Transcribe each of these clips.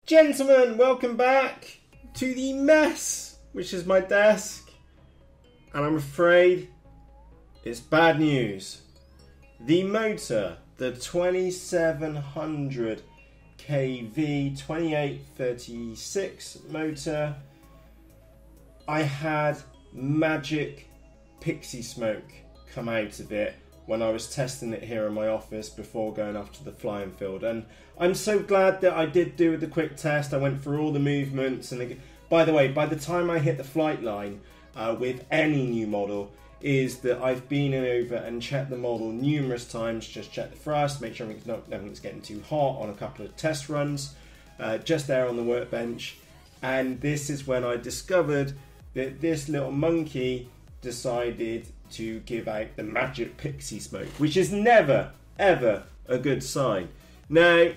Gentlemen, welcome back to the mess, which is my desk. And I'm afraid it's bad news. The motor, the 2700 kV 2836 motor, I had magic pixie smoke come out of it when I was testing it here in my office before going off to the flying field. And I'm so glad that I did do the quick test. I went through all the movements, and by the way, by the time I hit the flight line with any new model, is that I've been over and checked the model numerous times, just check the thrust, make sure nothing's getting too hot on a couple of test runs, just there on the workbench. And this is when I discovered that this little monkey decided to give out the magic pixie smoke, which is never ever a good sign. Now,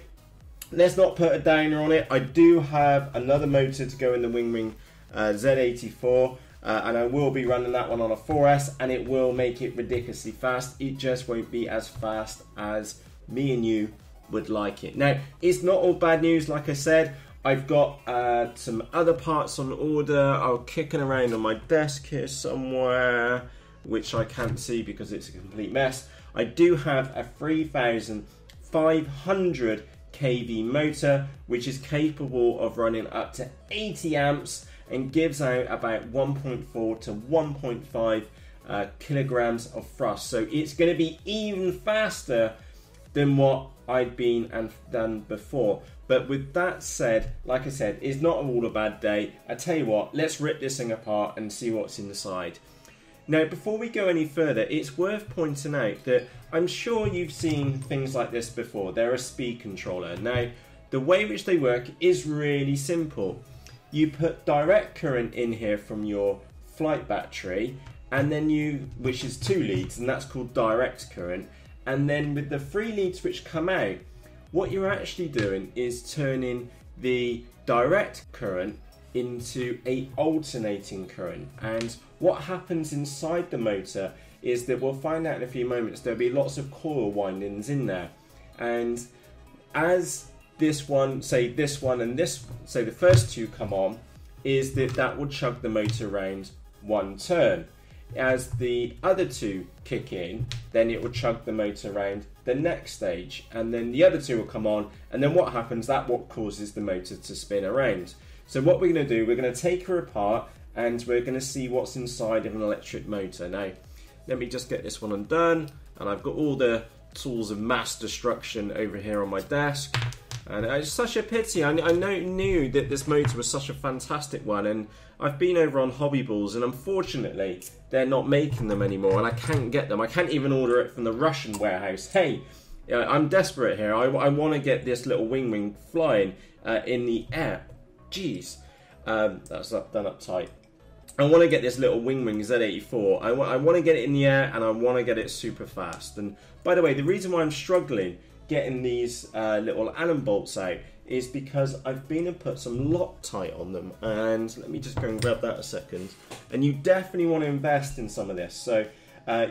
let's not put a downer on it. I do have another motor to go in the WingWing Z-84, and I will be running that one on a 4S, and it will make it ridiculously fast. It just won't be as fast as me and you would like it. Now, it's not all bad news. Like I said, I've got some other parts on order. I'm kicking around on my desk here somewhere, which I can't see because it's a complete mess. I do have a 3500 kV motor, which is capable of running up to 80 amps and gives out about 1.4 to 1.5 kilograms of thrust. So it's going to be even faster than what I'd been and done before. But with that said, like I said, it's not all a bad day. I tell you what, let's rip this thing apart and see what's inside. Now, before we go any further, it's worth pointing out that I'm sure you've seen things like this before. They're a speed controller. Now, the way which they work is really simple. You put direct current in here from your flight battery, and then which is 2 leads, and that's called direct current. And then with the 3 leads which come out, what you're actually doing is turning the direct current into a alternating current. And what happens inside the motor is that we'll find out in a few moments, there'll be lots of coil windings in there. And as this one, say this one and this, say the first two come on, is that will chug the motor around one turn. As the other two kick in, then it will chug the motor around the next stage, and then the other two will come on, and then what happens, what causes the motor to spin around. So what we're going to do, we're going to take her apart and we're going to see what's inside of an electric motor. Now, let me just get this one undone, and I've got all the tools of mass destruction over here on my desk. And it's such a pity. I knew that this motor was such a fantastic one, and I've been over on Hobby Balls, and unfortunately they're not making them anymore, and I can't get them. I can't even order it from the Russian warehouse. Hey, I'm desperate here. I want to get this little WingWing flying in the air. Jeez, that's done up tight. I want to get this little WingWing Z-84. I want to get it in the air, and I want to get it super fast. And by the way, the reason why I'm struggling getting these little Allen bolts out is because I've been and put some Loctite on them, and let me just go and grab that a second. And you definitely want to invest in some of this. So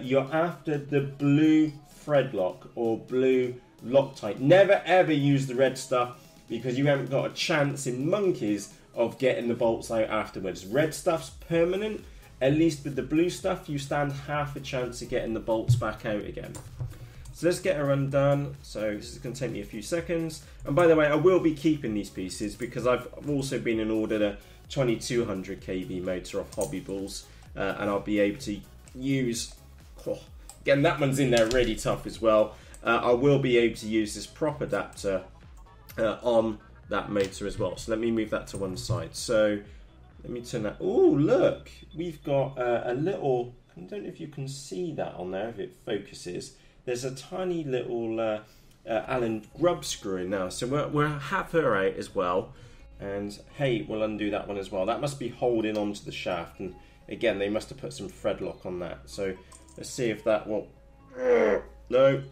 you're after the blue thread lock or blue Loctite. Never ever use the red stuff, because you haven't got a chance in monkeys of getting the bolts out afterwards. Red stuff's permanent. At least with the blue stuff, you stand half a chance of getting the bolts back out again. So let's get her undone. So this is going to take me a few seconds. And by the way, I will be keeping these pieces because I've also been in order a 2200 kV motor off Hobby Balls, and I'll be able to use. Again, that one's in there really tough as well. I will be able to use this prop adapter on that motor as well. So let me move that to one side. So let me turn that. Oh, look, we've got a little. I don't know if you can see that on there if it focuses. There's a tiny little Allen grub screw in now, so we'll have her out as well. And hey, we'll undo that one as well. That must be holding onto the shaft, and again, they must have put some thread lock on that. So let's see if that will. No,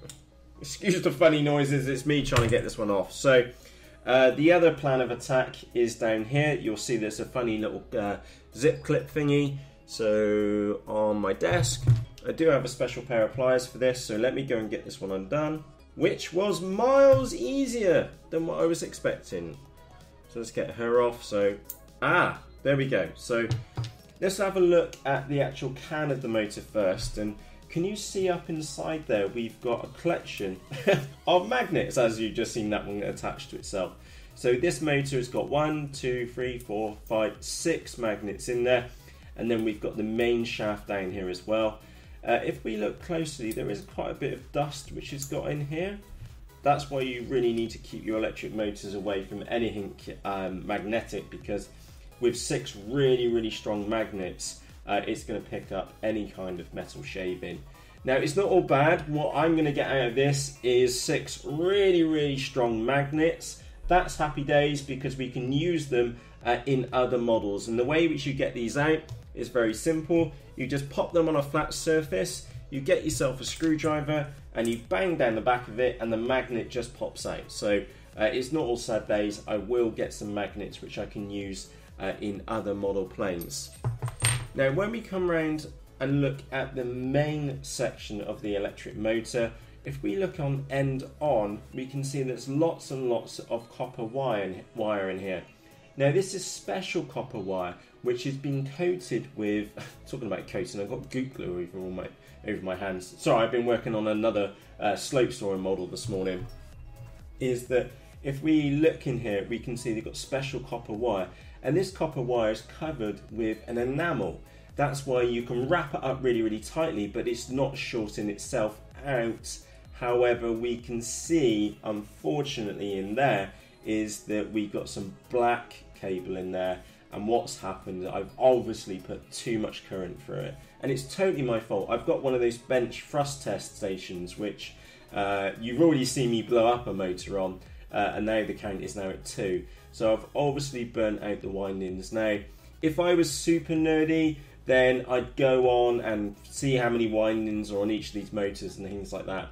excuse the funny noises. It's me trying to get this one off. So the other plan of attack is down here. You'll see there's a funny little zip clip thingy. So on my desk, I do have a special pair of pliers for this, so let me go and get this one undone, which was miles easier than what I was expecting. So let's get her off. So, there we go. So let's have a look at the actual can of the motor first. And can you see up inside there, we've got a collection of magnets, as you've just seen that one attached to itself. So this motor has got 1, 2, 3, 4, 5, 6 magnets in there. And then we've got the main shaft down here as well. If we look closely, there is quite a bit of dust which has got in here. That's why you really need to keep your electric motors away from anything magnetic, because with 6 really strong magnets, it's going to pick up any kind of metal shaving. Now, it's not all bad. What I'm going to get out of this is 6 really strong magnets. That's happy days, because we can use them in other models. And the way which you get these out is very simple. You just pop them on a flat surface, you get yourself a screwdriver, and you bang down the back of it, and the magnet just pops out. So it's not all sad days. I will get some magnets which I can use in other model planes. Now, when we come around and look at the main section of the electric motor, if we look on end on, we can see there's lots and lots of copper wire in here. Now, this is special copper wire which has been coated with, talking about coating, I've got goop glue over my hands. Sorry, I've been working on another slope storing model this morning. Is that if we look in here, we can see they've got special copper wire, and this copper wire is covered with an enamel. That's why you can wrap it up really tightly, but it's not shorting itself out. However, we can see, unfortunately, in there is that we've got some black cable in there, and what's happened, I've obviously put too much current through it, and it's totally my fault. I've got one of those bench thrust test stations which you've already seen me blow up a motor on, and now the count is now at 2, so I've obviously burnt out the windings. Now, if I was super nerdy, then I'd go on and see how many windings are on each of these motors and things like that.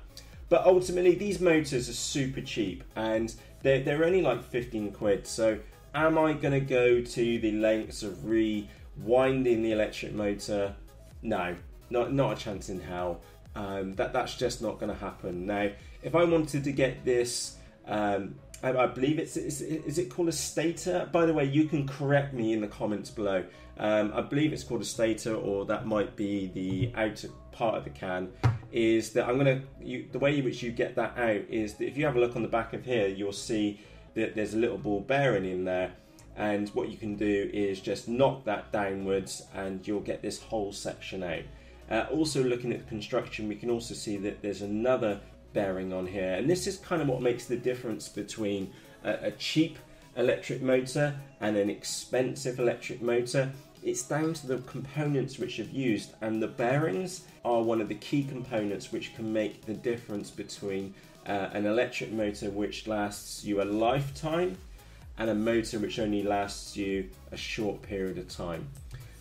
But ultimately, these motors are super cheap, and they're only like 15 quid. So am I going to go to the lengths of rewinding the electric motor? No, not a chance in hell. That's just not going to happen. Now, if I wanted to get this, I believe is it called a stator? By the way, you can correct me in the comments below. I believe it's called a stator, or that might be the outer part of the can. Is that the way in which you get that out is that if you have a look on the back of here, you'll see that there's a little ball bearing in there, and what you can do is just knock that downwards and you'll get this whole section out. Also, looking at the construction, we can also see that there's another bearing on here, and this is kind of what makes the difference between a cheap electric motor and an expensive electric motor. It's down to the components which you've used, and the bearings are one of the key components which can make the difference between an electric motor which lasts you a lifetime and a motor which only lasts you a short period of time.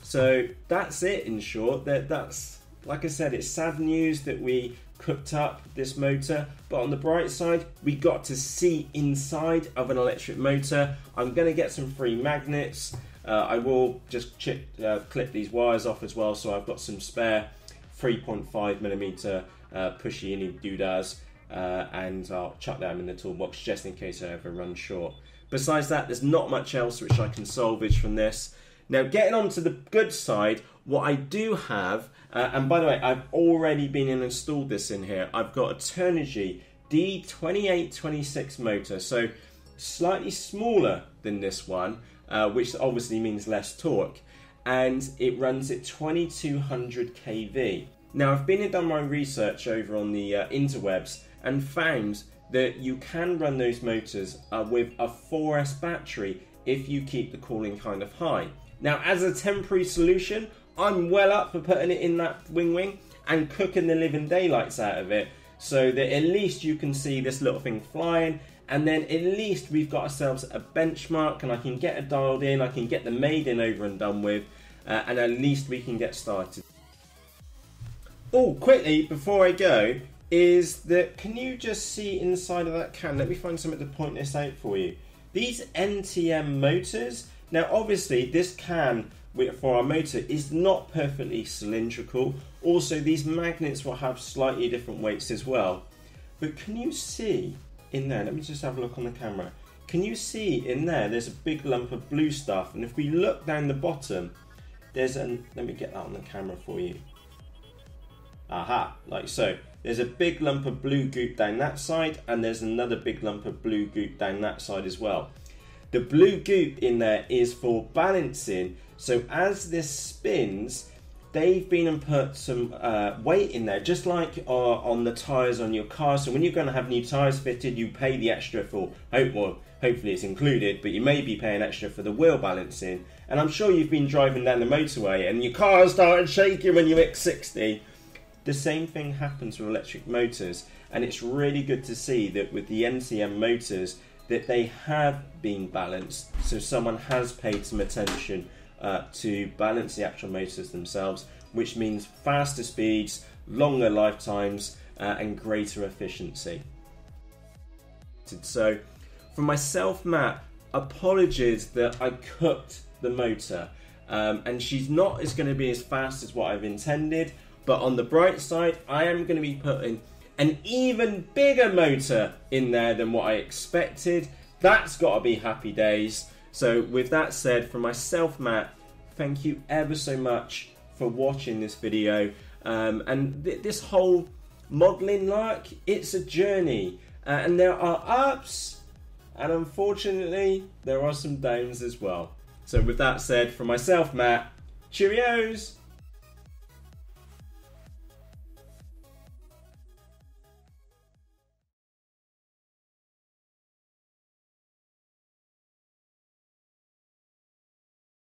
So that's it in short. That's, like I said, it's sad news that we cooked up this motor, but on the bright side, we got to see inside of an electric motor. I'm going to get some free magnets. I will just clip these wires off as well, so I've got some spare 3.5mm pushy doodads, and I'll chuck them in the toolbox just in case I ever run short. Besides that, there's not much else which I can salvage from this. Now, getting on to the good side, what I do have, and by the way, I've already been and installed this in here. I've got a Turnigy D2826 motor, so slightly smaller than this one, which obviously means less torque, and it runs at 2200 kV. Now, I've been and done my research over on the interwebs and found that you can run those motors with a 4S battery if you keep the cooling kind of high. Now, as a temporary solution, I'm well up for putting it in that WingWing and cooking the living daylights out of it, so that at least you can see this little thing flying, and then at least we've got ourselves a benchmark, and I can get it dialed in, I can get the maiden over and done with, and at least we can get started. Oh, quickly, before I go, is that, can you just see inside of that can? Let me find something to point this out for you. These NTM motors, now obviously this can for our motor is not perfectly cylindrical. Also, these magnets will have slightly different weights as well. But can you see in there, let me just have a look on the camera. can you see in there, there's a big lump of blue stuff, and if we look down the bottom, there's an, let me get that on the camera for you. Aha, like so. There's a big lump of blue goop down that side, and there's another big lump of blue goop down that side as well. The blue goop in there is for balancing, so as this spins, they've been and put some weight in there, just like on the tyres on your car. So when you're going to have new tyres fitted, you pay the extra for, hopefully it's included, but you may be paying extra for the wheel balancing. And I'm sure you've been driving down the motorway and your car started shaking when you hit 60. The same thing happens with electric motors, and it's really good to see that with the NCM motors that they have been balanced, so someone has paid some attention to balance the actual motors themselves, which means faster speeds, longer lifetimes, and greater efficiency. So for myself, Matt, apologies that I cooked the motor, and she's not going to be as fast as what I've intended, but on the bright side, I am going to be putting an even bigger motor in there than what I expected. That's got to be happy days. So with that said, for myself, Matt, thank you ever so much for watching this video. And this whole modelling lark, it's a journey. And there are ups, and unfortunately, there are some downs as well. So with that said, for myself, Matt, cheerios!